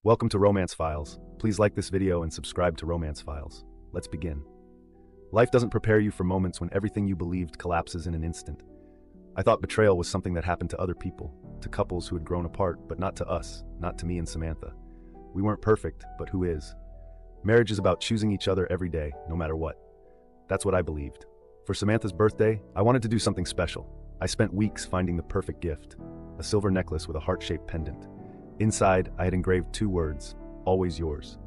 Welcome to Romance Files. Please like this video and subscribe to Romance Files. Let's begin. Life doesn't prepare you for moments when everything you believed collapses in an instant. I thought betrayal was something that happened to other people, to couples who had grown apart, but not to us, not to me and Samantha. We weren't perfect, but who is? Marriage is about choosing each other every day, no matter what. That's what I believed. For Samantha's birthday, I wanted to do something special. I spent weeks finding the perfect gift, a silver necklace with a heart-shaped pendant. Inside, I had engraved 2 words, always yours.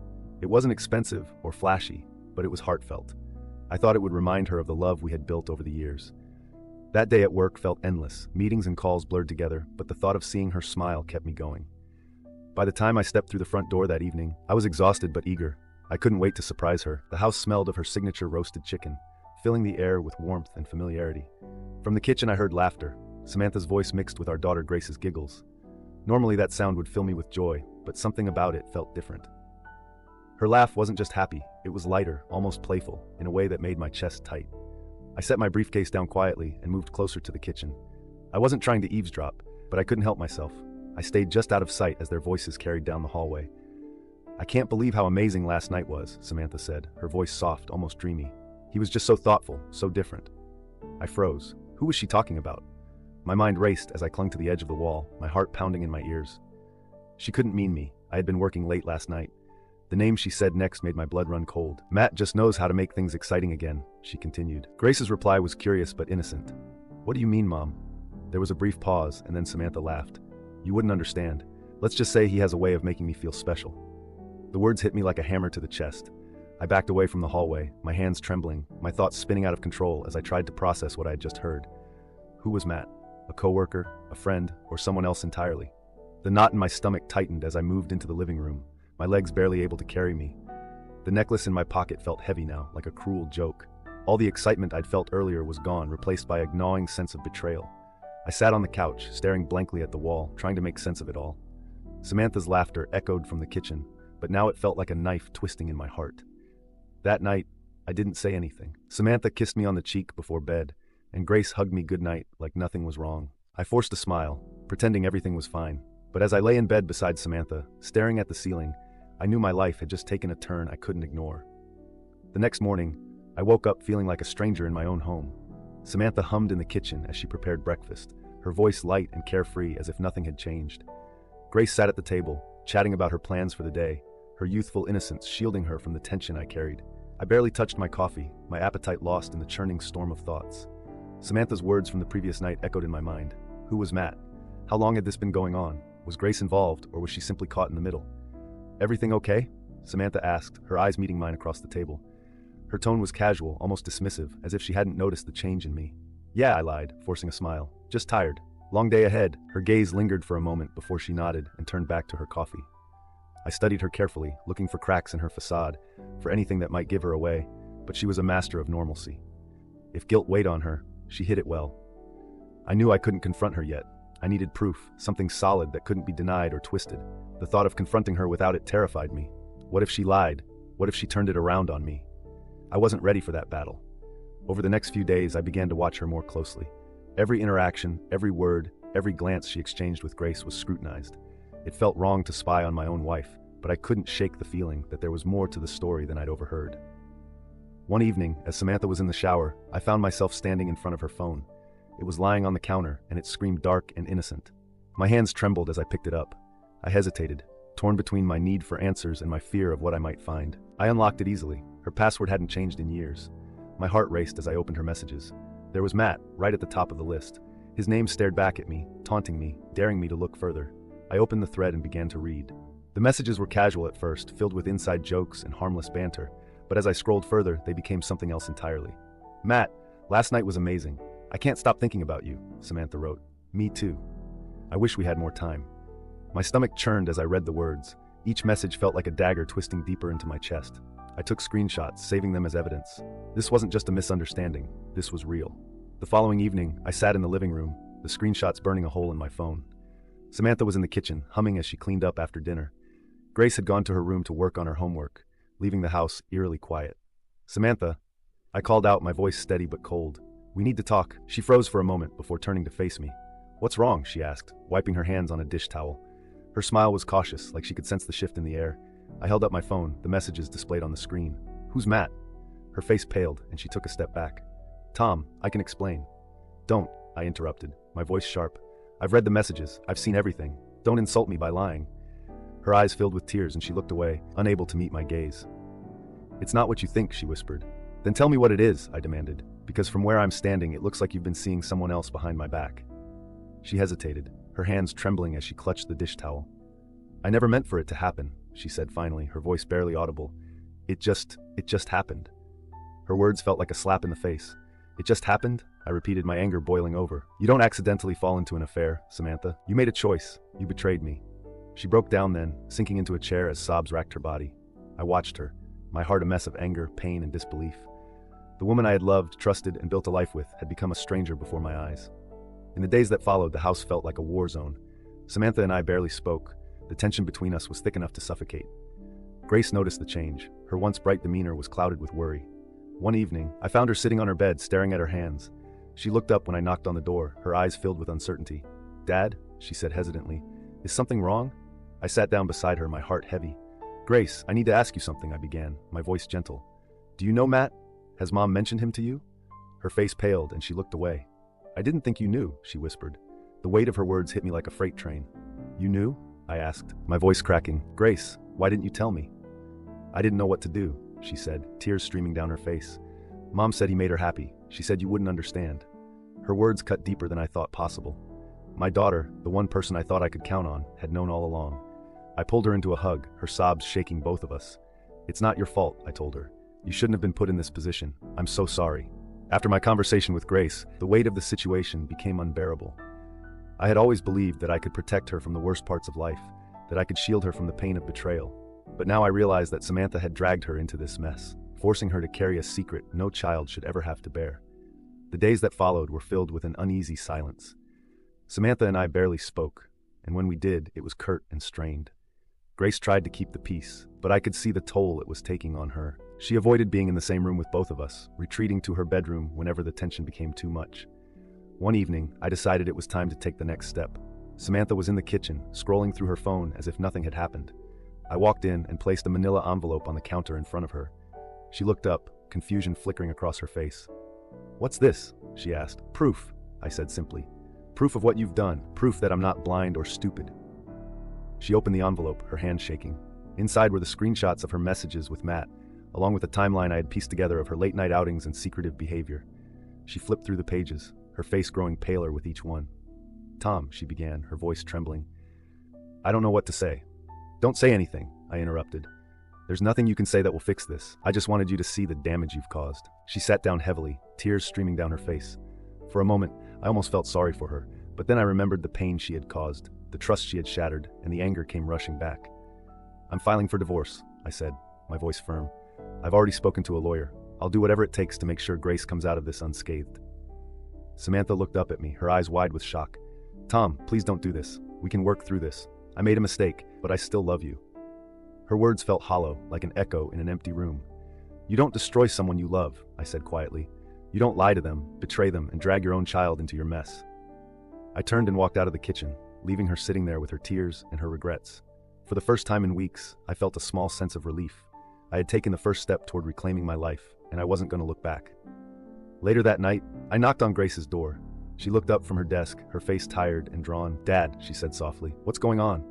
It wasn't expensive or flashy, but it was heartfelt. I thought it would remind her of the love we had built over the years. That day at work felt endless. Meetings and calls blurred together, but the thought of seeing her smile kept me going. By the time I stepped through the front door that evening, I was exhausted but eager. I couldn't wait to surprise her. The house smelled of her signature roasted chicken, filling the air with warmth and familiarity. From the kitchen I heard laughter, Samantha's voice mixed with our daughter Grace's giggles. Normally that sound would fill me with joy, but something about it felt different. Her laugh wasn't just happy, it was lighter, almost playful, in a way that made my chest tight. I set my briefcase down quietly and moved closer to the kitchen. I wasn't trying to eavesdrop, but I couldn't help myself. I stayed just out of sight as their voices carried down the hallway. "I can't believe how amazing last night was," Samantha said, her voice soft, almost dreamy. "He was just so thoughtful, so different." I froze. Who was she talking about? My mind raced as I clung to the edge of the wall, my heart pounding in my ears. She couldn't mean me. I had been working late last night. The name she said next made my blood run cold. "Matt just knows how to make things exciting again," she continued. Grace's reply was curious but innocent. "What do you mean, Mom?" There was a brief pause, and then Samantha laughed. "You wouldn't understand. Let's just say he has a way of making me feel special." The words hit me like a hammer to the chest. I backed away from the hallway, my hands trembling, my thoughts spinning out of control as I tried to process what I had just heard. Who was Matt? A coworker, a friend, or someone else entirely? The knot in my stomach tightened as I moved into the living room, my legs barely able to carry me. The necklace in my pocket felt heavy now, like a cruel joke. All the excitement I'd felt earlier was gone, replaced by a gnawing sense of betrayal. I sat on the couch, staring blankly at the wall, trying to make sense of it all. Samantha's laughter echoed from the kitchen, but now it felt like a knife twisting in my heart. That night, I didn't say anything. Samantha kissed me on the cheek before bed, and Grace hugged me goodnight like nothing was wrong. I forced a smile, pretending everything was fine. But as I lay in bed beside Samantha, staring at the ceiling, I knew my life had just taken a turn I couldn't ignore. The next morning, I woke up feeling like a stranger in my own home. Samantha hummed in the kitchen as she prepared breakfast, her voice light and carefree as if nothing had changed. Grace sat at the table, chatting about her plans for the day, her youthful innocence shielding her from the tension I carried. I barely touched my coffee, my appetite lost in the churning storm of thoughts. Samantha's words from the previous night echoed in my mind. Who was Matt? How long had this been going on? Was Grace involved, or was she simply caught in the middle? "Everything okay?" Samantha asked, her eyes meeting mine across the table. Her tone was casual, almost dismissive, as if she hadn't noticed the change in me. "Yeah," I lied, forcing a smile. "Just tired. Long day ahead." Her gaze lingered for a moment before she nodded and turned back to her coffee. I studied her carefully, looking for cracks in her facade, for anything that might give her away, but she was a master of normalcy. If guilt weighed on her, she hid it well. I knew I couldn't confront her yet. I needed proof, something solid that couldn't be denied or twisted. The thought of confronting her without it terrified me. What if she lied? What if she turned it around on me? I wasn't ready for that battle. Over the next few days, I began to watch her more closely. Every interaction, every word, every glance she exchanged with Grace was scrutinized. It felt wrong to spy on my own wife, but I couldn't shake the feeling that there was more to the story than I'd overheard. One evening, as Samantha was in the shower, I found myself standing in front of her phone. It was lying on the counter, and it screamed dark and innocent. My hands trembled as I picked it up. I hesitated, torn between my need for answers and my fear of what I might find. I unlocked it easily. Her password hadn't changed in years. My heart raced as I opened her messages. There was Matt, right at the top of the list. His name stared back at me, taunting me, daring me to look further. I opened the thread and began to read. The messages were casual at first, filled with inside jokes and harmless banter, but as I scrolled further, they became something else entirely. "Matt, last night was amazing. I can't stop thinking about you," Samantha wrote. "Me too. I wish we had more time." My stomach churned as I read the words. Each message felt like a dagger twisting deeper into my chest. I took screenshots, saving them as evidence. This wasn't just a misunderstanding. This was real. The following evening, I sat in the living room, the screenshots burning a hole in my phone. Samantha was in the kitchen, humming as she cleaned up after dinner. Grace had gone to her room to work on her homework, leaving the house eerily quiet. "Samantha," I called out, my voice steady but cold. "We need to talk." She froze for a moment before turning to face me. "What's wrong?" she asked, wiping her hands on a dish towel. Her smile was cautious, like she could sense the shift in the air. I held up my phone, the messages displayed on the screen. "Who's Matt?" Her face paled, and she took a step back. "Tom, I can explain." "Don't," I interrupted, my voice sharp. "I've read the messages, I've seen everything. Don't insult me by lying." Her eyes filled with tears and she looked away, unable to meet my gaze. "It's not what you think," she whispered. "Then tell me what it is," I demanded, "because from where I'm standing it looks like you've been seeing someone else behind my back." She hesitated, her hands trembling as she clutched the dish towel. "I never meant for it to happen," she said finally, her voice barely audible. It just happened." Her words felt like a slap in the face. "It just happened?" I repeated, my anger boiling over. "You don't accidentally fall into an affair, Samantha. You made a choice. You betrayed me." She broke down then, sinking into a chair as sobs racked her body. I watched her, my heart a mess of anger, pain, and disbelief. The woman I had loved, trusted, and built a life with had become a stranger before my eyes. In the days that followed, the house felt like a war zone. Samantha and I barely spoke. The tension between us was thick enough to suffocate. Grace noticed the change. Her once bright demeanor was clouded with worry. One evening, I found her sitting on her bed, staring at her hands. She looked up when I knocked on the door, her eyes filled with uncertainty. "Dad," she said hesitantly, "is something wrong?" I sat down beside her, my heart heavy. "Grace, I need to ask you something," I began, my voice gentle. "Do you know Matt? Has Mom mentioned him to you?" Her face paled and she looked away. "I didn't think you knew," she whispered. The weight of her words hit me like a freight train. "You knew?" I asked, my voice cracking. "Grace, why didn't you tell me?" "I didn't know what to do," she said, tears streaming down her face. "Mom said he made her happy. She said you wouldn't understand." Her words cut deeper than I thought possible. My daughter, the one person I thought I could count on, had known all along. I pulled her into a hug, her sobs shaking both of us. "It's not your fault," I told her. "You shouldn't have been put in this position. I'm so sorry." After my conversation with Grace, the weight of the situation became unbearable. I had always believed that I could protect her from the worst parts of life, that I could shield her from the pain of betrayal. But now I realized that Samantha had dragged her into this mess, forcing her to carry a secret no child should ever have to bear. The days that followed were filled with an uneasy silence. Samantha and I barely spoke, and when we did, it was curt and strained. Grace tried to keep the peace, but I could see the toll it was taking on her. She avoided being in the same room with both of us, retreating to her bedroom whenever the tension became too much. One evening, I decided it was time to take the next step. Samantha was in the kitchen, scrolling through her phone as if nothing had happened. I walked in and placed a manila envelope on the counter in front of her. She looked up, confusion flickering across her face. "What's this?" she asked. "Proof," I said simply. "Proof of what you've done, proof that I'm not blind or stupid." She opened the envelope, her hand shaking. Inside were the screenshots of her messages with Matt, along with the timeline I had pieced together of her late-night outings and secretive behavior. She flipped through the pages, her face growing paler with each one. "Tom," she began, her voice trembling. "I don't know what to say." "Don't say anything," I interrupted. "There's nothing you can say that will fix this. I just wanted you to see the damage you've caused." She sat down heavily, tears streaming down her face. For a moment, I almost felt sorry for her, but then I remembered the pain she had caused, the trust she had shattered, and the anger came rushing back. "I'm filing for divorce," I said, my voice firm. "I've already spoken to a lawyer. I'll do whatever it takes to make sure Grace comes out of this unscathed." Samantha looked up at me, her eyes wide with shock. "Tom, please don't do this. We can work through this. I made a mistake, but I still love you." Her words felt hollow, like an echo in an empty room. "You don't destroy someone you love," I said quietly. "You don't lie to them, betray them, and drag your own child into your mess." I turned and walked out of the kitchen, leaving her sitting there with her tears and her regrets. For the first time in weeks, I felt a small sense of relief. I had taken the first step toward reclaiming my life, and I wasn't going to look back. Later that night, I knocked on Grace's door. She looked up from her desk, her face tired and drawn. "Dad," she said softly, "what's going on?"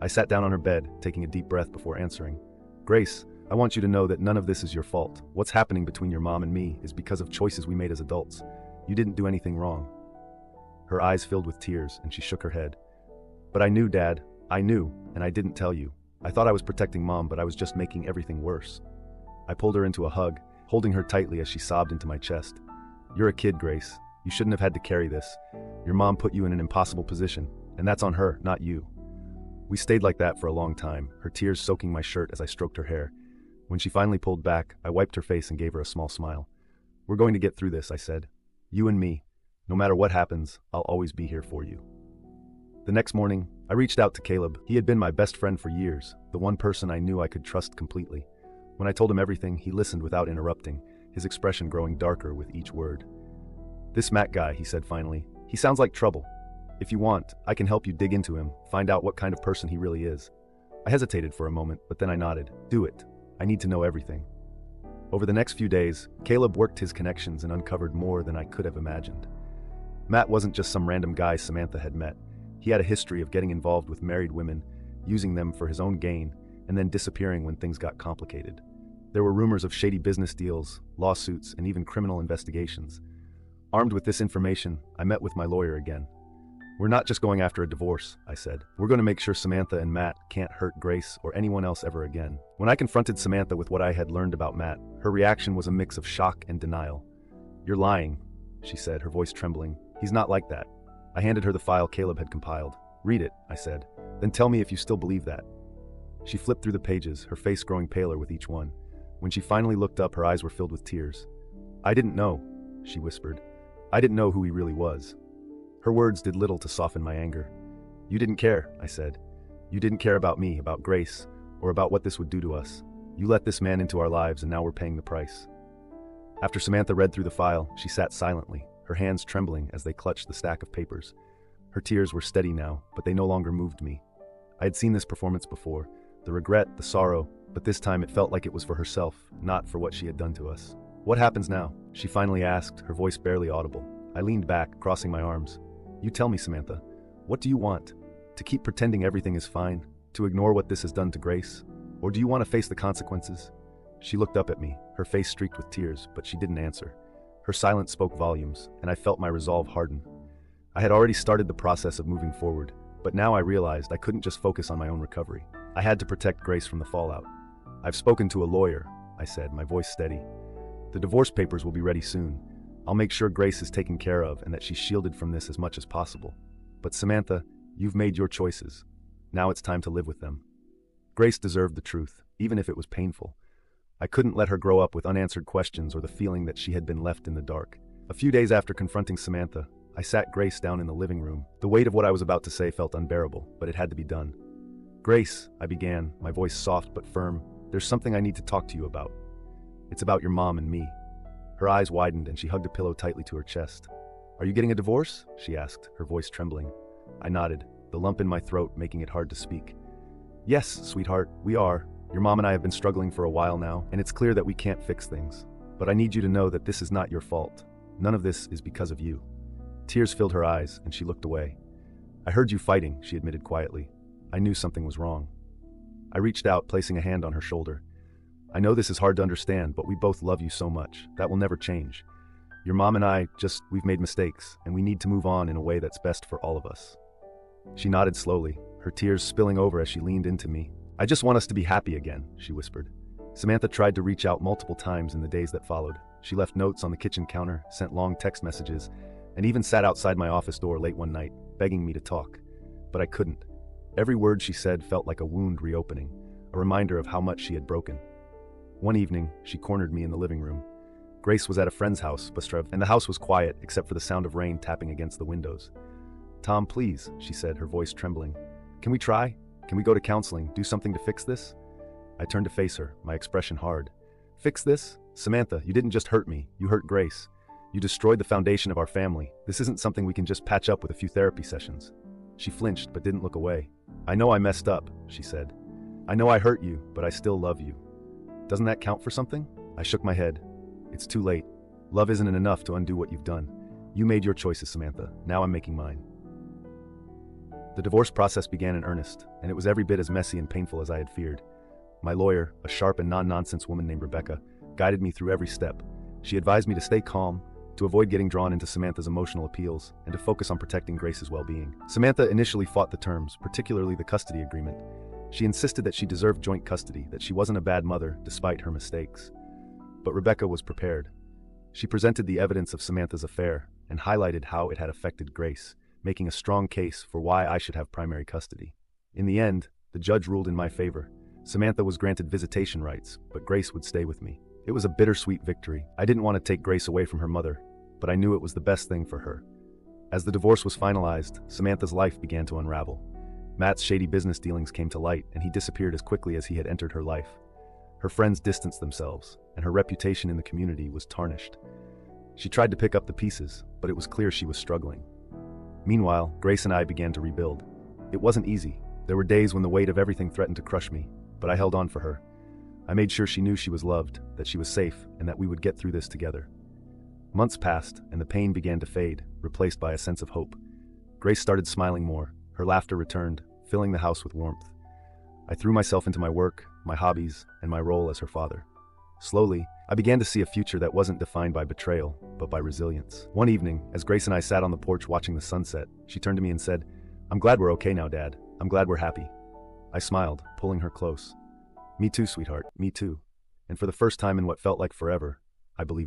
I sat down on her bed, taking a deep breath before answering. "Grace, I want you to know that none of this is your fault. What's happening between your mom and me is because of choices we made as adults. You didn't do anything wrong." Her eyes filled with tears, and she shook her head. "But I knew, Dad. I knew, and I didn't tell you. I thought I was protecting Mom, but I was just making everything worse." I pulled her into a hug, holding her tightly as she sobbed into my chest. "You're a kid, Grace. You shouldn't have had to carry this. Your mom put you in an impossible position, and that's on her, not you." We stayed like that for a long time, her tears soaking my shirt as I stroked her hair. When she finally pulled back, I wiped her face and gave her a small smile. "We're going to get through this," I said. "You and me. No matter what happens, I'll always be here for you." The next morning, I reached out to Caleb. He had been my best friend for years, the one person I knew I could trust completely. When I told him everything, he listened without interrupting, his expression growing darker with each word. "This Matt guy," he said finally, "he sounds like trouble." If you want, I can help you dig into him, find out what kind of person he really is. I hesitated for a moment, but then I nodded. Do it. I need to know everything. Over the next few days, Caleb worked his connections and uncovered more than I could have imagined. Matt wasn't just some random guy Samantha had met. He had a history of getting involved with married women, using them for his own gain, and then disappearing when things got complicated. There were rumors of shady business deals, lawsuits, and even criminal investigations. Armed with this information, I met with my lawyer again. We're not just going after a divorce, I said. We're going to make sure Samantha and Matt can't hurt Grace or anyone else ever again. When I confronted Samantha with what I had learned about Matt, her reaction was a mix of shock and denial. You're lying, she said, her voice trembling. He's not like that. I handed her the file Caleb had compiled. Read it, I said. Then tell me if you still believe that. She flipped through the pages, her face growing paler with each one. When she finally looked up, her eyes were filled with tears. I didn't know, she whispered. I didn't know who he really was. Her words did little to soften my anger. You didn't care, I said. You didn't care about me, about Grace, or about what this would do to us. You let this man into our lives, and now we're paying the price. After Samantha read through the file, she sat silently, her hands trembling as they clutched the stack of papers. Her tears were steady now, but they no longer moved me. I had seen this performance before, the regret, the sorrow, but this time it felt like it was for herself, not for what she had done to us. What happens now? She finally asked, her voice barely audible. I leaned back, crossing my arms. You tell me, Samantha. What do you want? To keep pretending everything is fine? To ignore what this has done to Grace? Or do you want to face the consequences? She looked up at me, her face streaked with tears, but she didn't answer. Her silence spoke volumes, and I felt my resolve harden. I had already started the process of moving forward, but now I realized I couldn't just focus on my own recovery. I had to protect Grace from the fallout. I've spoken to a lawyer, I said, my voice steady. The divorce papers will be ready soon. I'll make sure Grace is taken care of and that she's shielded from this as much as possible. But Samantha, you've made your choices. Now it's time to live with them. Grace deserved the truth, even if it was painful. I couldn't let her grow up with unanswered questions or the feeling that she had been left in the dark. A few days after confronting Samantha, I sat Grace down in the living room. The weight of what I was about to say felt unbearable, but it had to be done. Grace, I began, my voice soft but firm, there's something I need to talk to you about. It's about your mom and me. Her eyes widened and she hugged a pillow tightly to her chest. Are you getting a divorce? She asked, her voice trembling. I nodded, the lump in my throat making it hard to speak. Yes, sweetheart, we are. Your mom and I have been struggling for a while now, and it's clear that we can't fix things. But I need you to know that this is not your fault. None of this is because of you. Tears filled her eyes, and she looked away. I heard you fighting, she admitted quietly. I knew something was wrong. I reached out, placing a hand on her shoulder. I know this is hard to understand, but we both love you so much. That will never change. Your mom and I, we've made mistakes, and we need to move on in a way that's best for all of us. She nodded slowly, her tears spilling over as she leaned into me. I just want us to be happy again, she whispered. Samantha tried to reach out multiple times in the days that followed. She left notes on the kitchen counter, sent long text messages, and even sat outside my office door late one night, begging me to talk. But I couldn't. Every word she said felt like a wound reopening, a reminder of how much she had broken. One evening, she cornered me in the living room. Grace was at a friend's house, and the house was quiet except for the sound of rain tapping against the windows. Tom, please, she said, her voice trembling. Can we try? Can we go to counseling, do something to fix this? I turned to face her, my expression hard. Fix this? Samantha, you didn't just hurt me, you hurt Grace. You destroyed the foundation of our family. This isn't something we can just patch up with a few therapy sessions. She flinched but didn't look away. I know I messed up, she said. I know I hurt you, but I still love you. Doesn't that count for something? I shook my head. It's too late. Love isn't enough to undo what you've done. You made your choices, Samantha. Now I'm making mine. The divorce process began in earnest, and it was every bit as messy and painful as I had feared. My lawyer, a sharp and non-nonsense woman named Rebecca, guided me through every step. She advised me to stay calm, to avoid getting drawn into Samantha's emotional appeals, and to focus on protecting Grace's well-being. Samantha initially fought the terms, particularly the custody agreement. She insisted that she deserved joint custody, that she wasn't a bad mother, despite her mistakes. But Rebecca was prepared. She presented the evidence of Samantha's affair and highlighted how it had affected Grace, making a strong case for why I should have primary custody. In the end, the judge ruled in my favor. Samantha was granted visitation rights, but Grace would stay with me. It was a bittersweet victory. I didn't want to take Grace away from her mother, but I knew it was the best thing for her. As the divorce was finalized, Samantha's life began to unravel. Matt's shady business dealings came to light, and he disappeared as quickly as he had entered her life. Her friends distanced themselves, and her reputation in the community was tarnished. She tried to pick up the pieces, but it was clear she was struggling. Meanwhile, Grace and I began to rebuild. It wasn't easy. There were days when the weight of everything threatened to crush me, but I held on for her. I made sure she knew she was loved, that she was safe, and that we would get through this together. Months passed, and the pain began to fade, replaced by a sense of hope. Grace started smiling more. Her laughter returned, filling the house with warmth. I threw myself into my work, my hobbies, and my role as her father. Slowly, I began to see a future that wasn't defined by betrayal, but by resilience. One evening, as Grace and I sat on the porch watching the sunset, she turned to me and said, "I'm glad we're okay now, Dad. I'm glad we're happy." I smiled, pulling her close. "Me too, sweetheart, me too." And for the first time in what felt like forever, I believed